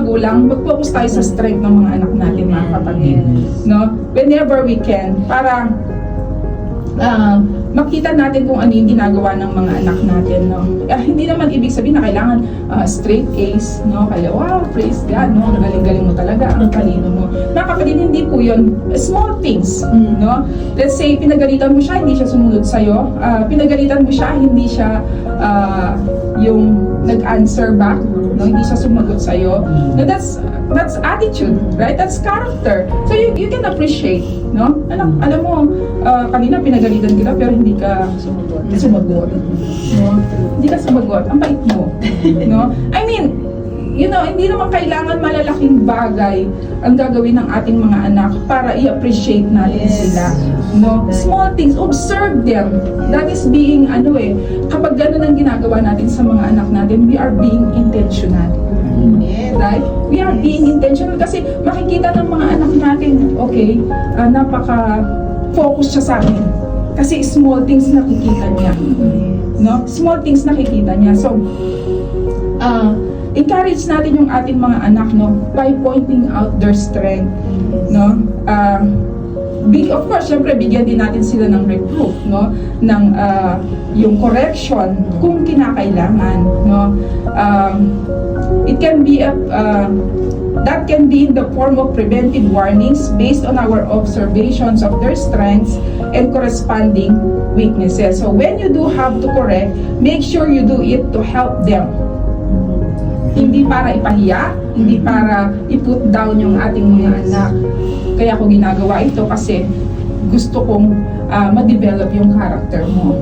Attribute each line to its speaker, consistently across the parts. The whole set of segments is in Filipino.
Speaker 1: magulang, mag-focus tayo sa strength ng mga anak natin, mga kapatid. No? Whenever we can, para makita natin kung ano yung ginagawa ng mga anak natin, no? Hindi naman ibig sabihin na kailangan straight A's, no? Kaya, wow, praise God, no? Galing-galing mo talaga, ang talino mo. Mga kapatid, hindi po yun. Small things, no? Let's say, pinagalitan mo siya, hindi siya sumunod sa'yo. Pinagalitan mo siya, hindi siya yung nag-answer back, no? Hindi siya sumagot sa'yo. No, that's attitude, right? That's character. So you can appreciate, no? Alam mo, kanina pinagalitan kita pero hindi ka sumagot. No? Hindi ka sumagot. Ang bait mo. No? I mean, you know, hindi naman kailangan malalaking bagay ang gagawin ng ating mga anak para i-appreciate natin sila. No? Small things, observe them. That is being, kapag gano'n ang ginagawa natin sa mga anak natin, we are being intentional. Right? We are being intentional kasi makikita ng mga anak natin, okay, napaka-focus siya sa akin. Kasi small things nakikita niya. No? Small things nakikita niya. So, encourage natin yung ating mga anak, no, by pointing out their strength, no? Of course, syempre bigyan din natin sila ng reproof, no, ng yung correction kung kinakailangan, no. It can be that can be in the form of preventive warnings based on our observations of their strengths and corresponding weaknesses. So when you do have to correct, make sure you do it to help them. Hindi para ipahiya, hindi para i-put down yung ating mga anak. Kaya ako ginagawa ito kasi gusto kong ma-develop yung character mo.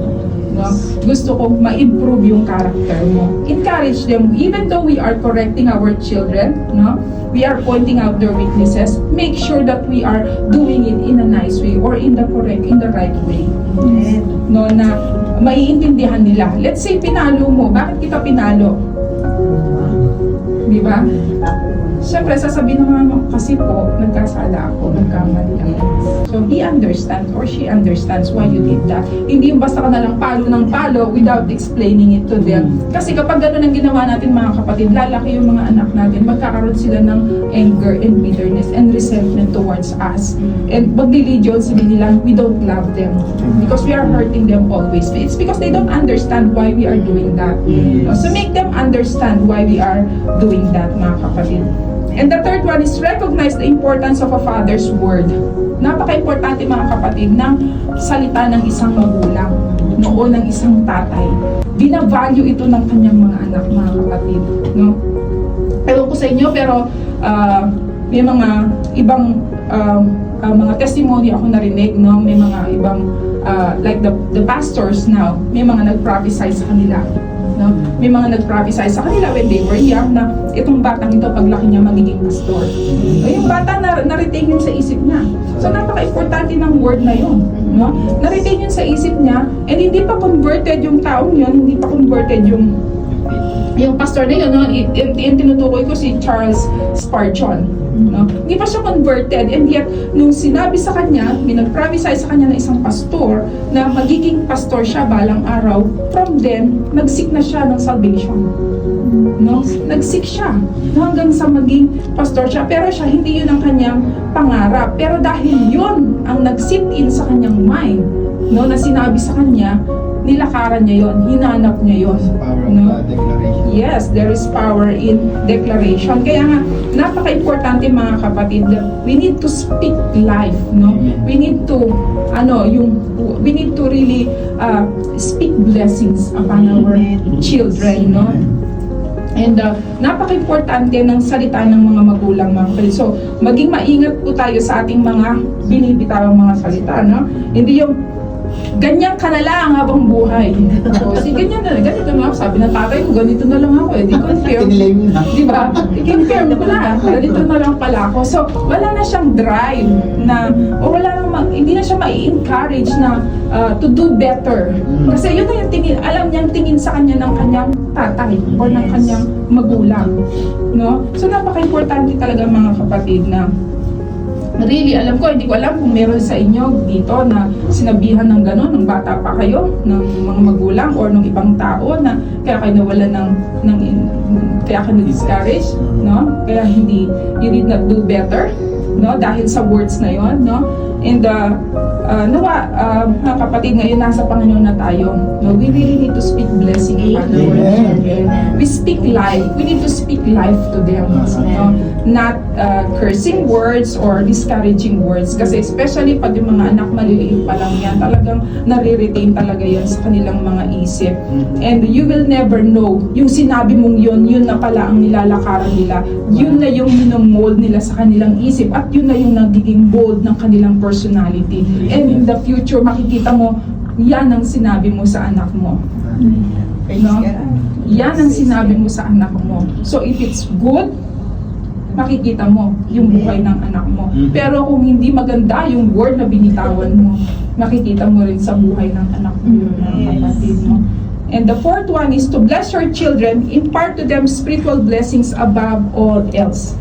Speaker 1: No? Gusto kong ma-improve yung character mo. Encourage them, even though we are correcting our children, no? We are pointing out their weaknesses, make sure that we are doing it in a nice way or in the right way. No, na maiintindihan nila. Let's say pinalo mo, bakit kita pinalo? Di ba? Siyempre, sasabihin ng mama ko, kasi po, nagkasala ako, nagkamali ako. So, he understands or she understands why you did that. Hindi yung basta ka nalang palo ng palo without explaining it to them. Kasi kapag gano'n ang ginawa natin mga kapatid, lalaki yung mga anak natin, magkakaroon sila ng anger and bitterness and resentment towards us. And maglilid yun, sabihin nila, we don't love them because we are hurting them always. It's because they don't understand why we are doing that. So, make them understand why we are doing that, mga kapatid. And the third one is recognize the importance of a father's word. Napaka-importante mga kapatid ng salita ng isang magulang, noon ng isang tatay. Binavalue ito ng kanyang mga anak, mga kapatid. No? Ewan ko sa inyo, pero may mga ibang mga testimony ako narinig, no? May mga ibang like the pastors now, may mga nag-prophesy sa kanila. No? May mga nag-prophesy sa kanila when they were young na itong batang ito paglaki niya magiging pastor. So, yung bata na-retain yun sa isip niya. So napaka-importante ng word na yun. No? Na-retain yun sa isip niya and hindi pa converted yung taong yun, hindi pa converted yung pastor na yun. No? Yung tinutukoy ko si Charles Spurgeon. No? Hindi pa siya converted and yet nung sinabi sa kanya, may nag-prophesy sa kanya na isang pastor na magiging pastor siya balang araw, from then nag-seek na siya ng salvation. No? Nag-seek siya hanggang sa maging pastor siya, pero siya hindi yun ang kanyang pangarap, pero dahil yun ang nag-sit in sa kanyang mind, no, na sinabi sa kanya, nilakaran niya yon, hinanap niya yon. No? Yes, there is power in declaration. Kaya nga, napaka-importante mga kapatid, we need to speak life, no? We need to, we need to really speak blessings upon our children, no? And napaka-importante ng salita ng mga magulang, mga kapatid. So, maging maingat po tayo sa ating mga binibitawang mga salita, no? Hindi yung ganyan ka na lang habang buhay. So, ganyan na lang. Ganito na ako. Sabi ng tatay ko, ganito na lang ako. Di confirm. Di ba? I-confirm ko na. Ganito na lang pala ako. So, wala na siyang drive na, o wala nang, hindi na siya mai-encourage na to do better. Kasi yun na yung tingin, alam niyang tingin sa kanya ng kanyang tatay o ng kanyang magulang. No? So, napaka-importante talaga mga kapatid na really, alam ko, hindi ko alam kung meron sa inyo dito na sinabihan ng gano'n, nung bata pa kayo, ng mga magulang or ng ibang tao na kaya kayo nawalan ng kaya ka na-discourage, no? Kaya hindi, you did not do better, no? Dahil sa words na yon, no? And nawa, mga kapatid, ngayon nasa Panginoon na tayo. No? We really need to speak blessing upon our children. We speak life. We need to speak life to them. No? Not cursing words or discouraging words. Kasi especially pag yung mga anak maliliit pa lang yan, talagang nare-retain talaga yan sa kanilang mga isip. And you will never know, yung sinabi mong yun na pala ang nilalakaran nila. Yun na yung minomold nila sa kanilang isip at yun na yung nagiging bold ng kanilang personality. And in the future, makikita mo, yan ang sinabi mo sa anak mo. No? Yan ang sinabi mo sa anak mo. So if it's good, makikita mo yung buhay ng anak mo. Pero kung hindi maganda yung word na binitawan mo, makikita mo rin sa buhay ng anak mo yun, mga kapatid mo. And the fourth one is to bless your children, impart to them spiritual blessings above all else.